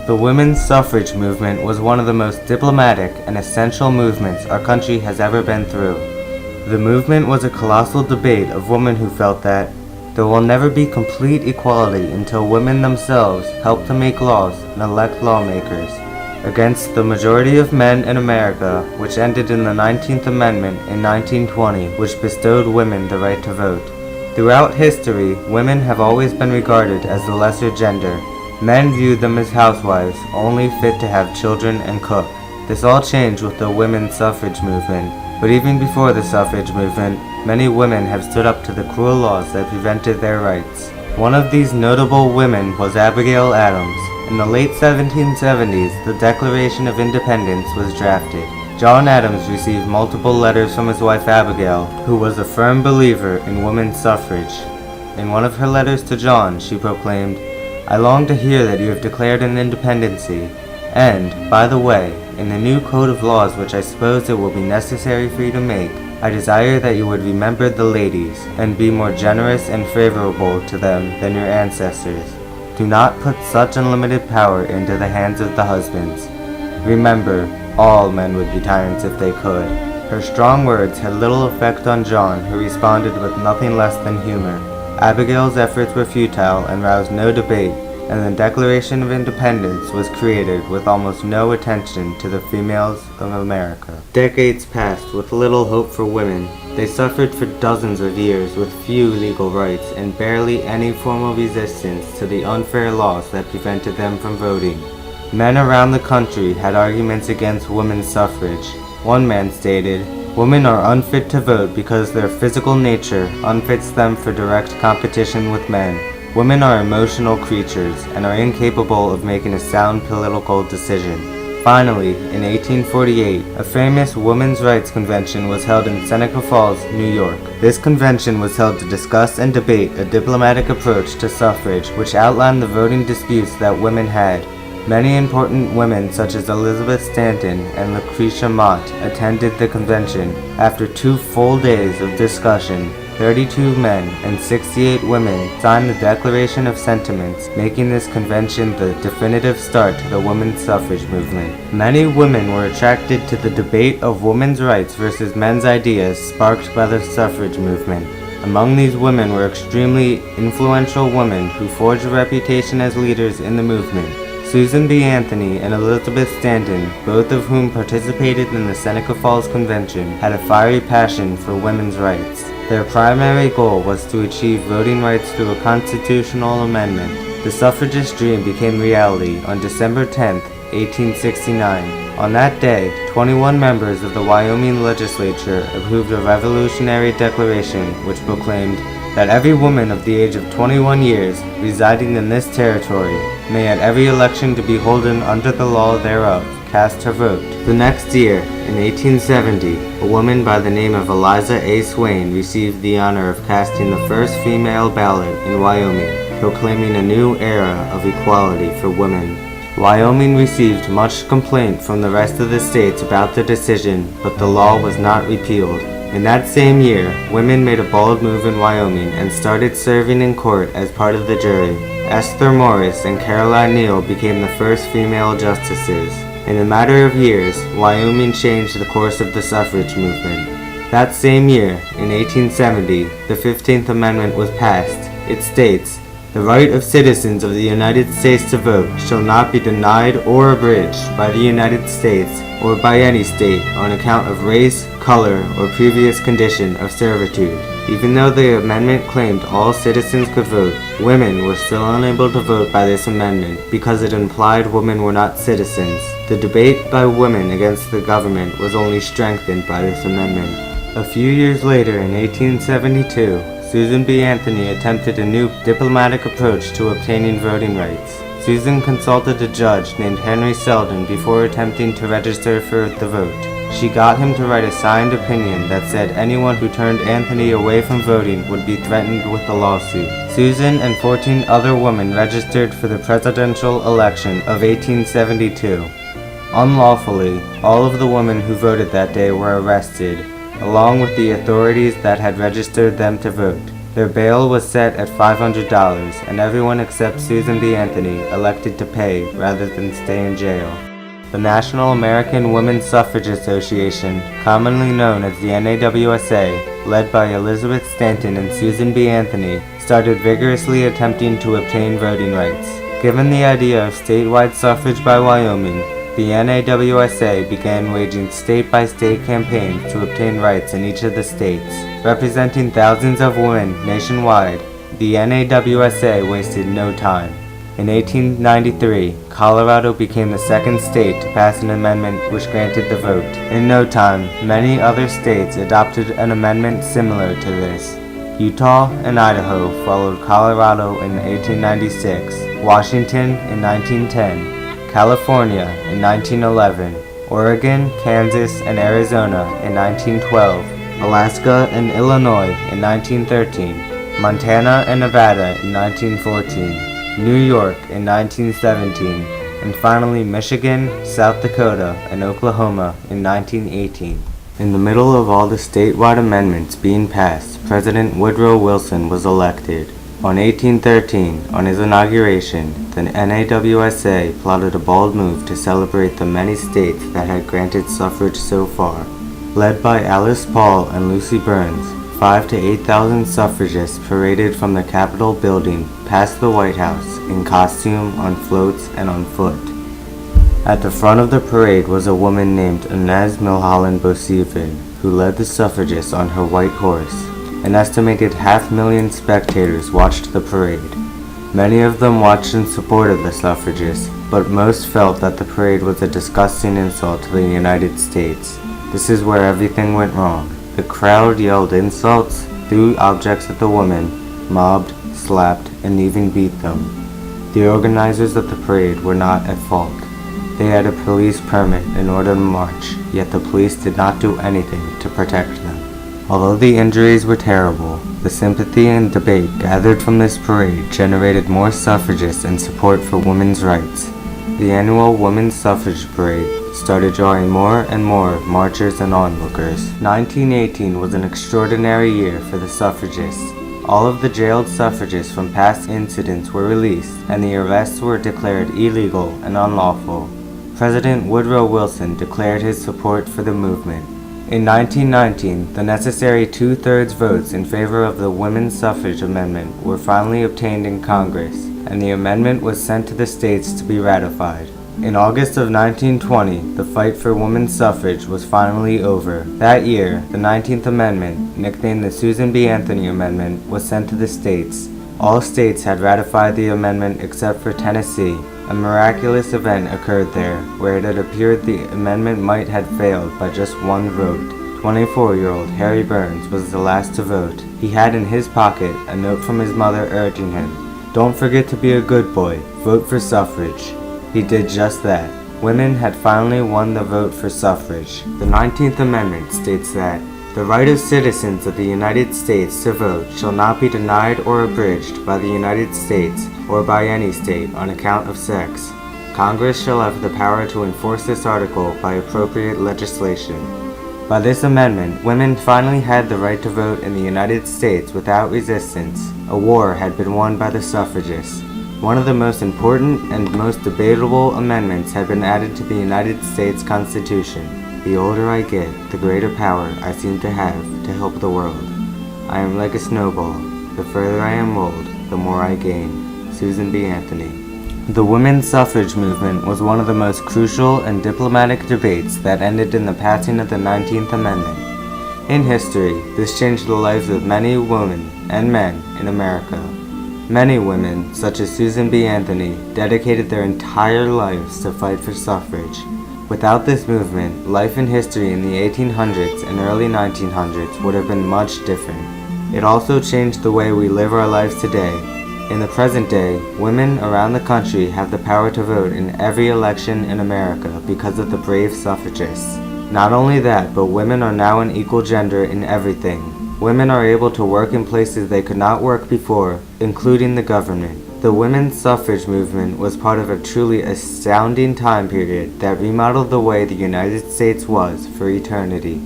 The women's suffrage movement was one of the most diplomatic and essential movements our country has ever been through. The movement was a colossal debate of women who felt that there will never be complete equality until women themselves help to make laws and elect lawmakers, against the majority of men in America, which ended in the 19th Amendment in 1920, which bestowed women the right to vote. Throughout history, women have always been regarded as the lesser gender. Men viewed them as housewives, only fit to have children and cook. This all changed with the women's suffrage movement. But even before the suffrage movement, many women have stood up to the cruel laws that prevented their rights. One of these notable women was Abigail Adams. In the late 1770s, the Declaration of Independence was drafted. John Adams received multiple letters from his wife Abigail, who was a firm believer in women's suffrage. In one of her letters to John, she proclaimed, "I long to hear that you have declared an independency, and, by the way, in the new code of laws which I suppose it will be necessary for you to make, I desire that you would remember the ladies, and be more generous and favorable to them than your ancestors. Do not put such unlimited power into the hands of the husbands. Remember, all men would be tyrants if they could." Her strong words had little effect on John, who responded with nothing less than humor. Abigail's efforts were futile and roused no debate, and the Declaration of Independence was created with almost no attention to the females of America. Decades passed with little hope for women. They suffered for dozens of years with few legal rights and barely any formal resistance to the unfair laws that prevented them from voting. Men around the country had arguments against women's suffrage. One man stated, "Women are unfit to vote because their physical nature unfits them for direct competition with men. Women are emotional creatures and are incapable of making a sound political decision." Finally, in 1848, a famous women's rights convention was held in Seneca Falls, New York. This convention was held to discuss and debate a diplomatic approach to suffrage which outlined the voting disputes that women had. Many important women such as Elizabeth Stanton and Lucretia Mott attended the convention. After 2 full days of discussion, 32 men and 68 women signed the Declaration of Sentiments, making this convention the definitive start to the women's suffrage movement. Many women were attracted to the debate of women's rights versus men's ideas sparked by the suffrage movement. Among these women were extremely influential women who forged a reputation as leaders in the movement. Susan B. Anthony and Elizabeth Stanton, both of whom participated in the Seneca Falls Convention, had a fiery passion for women's rights. Their primary goal was to achieve voting rights through a constitutional amendment. The suffragist dream became reality on December 10, 1869. On that day, 21 members of the Wyoming legislature approved a revolutionary declaration which proclaimed that every woman of the age of 21 years residing in this territory may at every election to be holden under the law thereof cast her vote. The next year, in 1870, a woman by the name of Eliza A. Swain received the honor of casting the first female ballot in Wyoming, proclaiming a new era of equality for women. Wyoming received much complaint from the rest of the states about the decision, but the law was not repealed. In that same year, women made a bold move in Wyoming and started serving in court as part of the jury. Esther Morris and Caroline Neal became the first female justices. In a matter of years, Wyoming changed the course of the suffrage movement. That same year, in 1870, the 15th Amendment was passed. It states, "The right of citizens of the United States to vote shall not be denied or abridged by the United States or by any state on account of race, color, or previous condition of servitude." Even though the amendment claimed all citizens could vote, women were still unable to vote by this amendment because it implied women were not citizens. The debate by women against the government was only strengthened by this amendment. A few years later, in 1872, Susan B. Anthony attempted a new diplomatic approach to obtaining voting rights. Susan consulted a judge named Henry Selden before attempting to register for the vote. She got him to write a signed opinion that said anyone who turned Anthony away from voting would be threatened with a lawsuit. Susan and 14 other women registered for the presidential election of 1872. Unlawfully, all of the women who voted that day were arrested, along with the authorities that had registered them to vote. Their bail was set at $500, and everyone except Susan B. Anthony elected to pay rather than stay in jail. The National American Women's Suffrage Association, commonly known as the NAWSA, led by Elizabeth Stanton and Susan B. Anthony, started vigorously attempting to obtain voting rights. Given the idea of statewide suffrage by Wyoming, the NAWSA began waging state-by-state campaigns to obtain rights in each of the states. Representing thousands of women nationwide, the NAWSA wasted no time. In 1893, Colorado became the second state to pass an amendment which granted the vote. In no time, many other states adopted an amendment similar to this. Utah and Idaho followed Colorado in 1896, Washington in 1910, California in 1911, Oregon, Kansas, and Arizona in 1912, Alaska and Illinois in 1913, Montana and Nevada in 1914, New York in 1917, and finally Michigan, South Dakota, and Oklahoma in 1918. In the middle of all the statewide amendments being passed, President Woodrow Wilson was elected. On 1813, on his inauguration, the NAWSA plotted a bold move to celebrate the many states that had granted suffrage so far. Led by Alice Paul and Lucy Burns, 5,000 to 8,000 suffragists paraded from the Capitol building past the White House in costume, on floats, and on foot. At the front of the parade was a woman named Inez Milholland Boissevain, who led the suffragists on her white horse. An estimated 500,000 spectators watched the parade. Many of them watched in support of the suffragists, but most felt that the parade was a disgusting insult to the United States. This is where everything went wrong. The crowd yelled insults, threw objects at the women, mobbed, slapped, and even beat them. The organizers of the parade were not at fault. They had a police permit in order to march, yet the police did not do anything to protect them. Although the injuries were terrible, the sympathy and debate gathered from this parade generated more suffragists and support for women's rights. The annual Women's Suffrage Parade started drawing more and more marchers and onlookers. 1918 was an extraordinary year for the suffragists. All of the jailed suffragists from past incidents were released, and the arrests were declared illegal and unlawful. President Woodrow Wilson declared his support for the movement. In 1919, the necessary two-thirds votes in favor of the women's suffrage amendment were finally obtained in Congress, and the amendment was sent to the states to be ratified. In August of 1920, the fight for women's suffrage was finally over. That year, the 19th Amendment, nicknamed the Susan B. Anthony Amendment, was sent to the states. All states had ratified the amendment except for Tennessee. A miraculous event occurred there, where it had appeared the amendment might have failed by just one vote. 24-year-old Harry Burns was the last to vote. He had in his pocket a note from his mother urging him, "Don't forget to be a good boy, vote for suffrage." He did just that. Women had finally won the vote for suffrage. The 19th Amendment states that the right of citizens of the United States to vote shall not be denied or abridged by the United States or by any state on account of sex. Congress shall have the power to enforce this article by appropriate legislation. By this amendment, women finally had the right to vote in the United States without resistance. A war had been won by the suffragists. One of the most important and most debatable amendments had been added to the United States Constitution. The older I get, the greater power I seem to have to help the world. I am like a snowball. The further I am rolled, the more I gain. Susan B. Anthony. The women's suffrage movement was one of the most crucial and diplomatic debates that ended in the passing of the 19th Amendment. In history, this changed the lives of many women and men in America. Many women, such as Susan B. Anthony, dedicated their entire lives to fight for suffrage. Without this movement, life and history in the 1800s and early 1900s would have been much different. It also changed the way we live our lives today. In the present day, women around the country have the power to vote in every election in America because of the brave suffragists. Not only that, but women are now an equal gender in everything. Women are able to work in places they could not work before, including the government. The women's suffrage movement was part of a truly astounding time period that remodeled the way the United States was for eternity.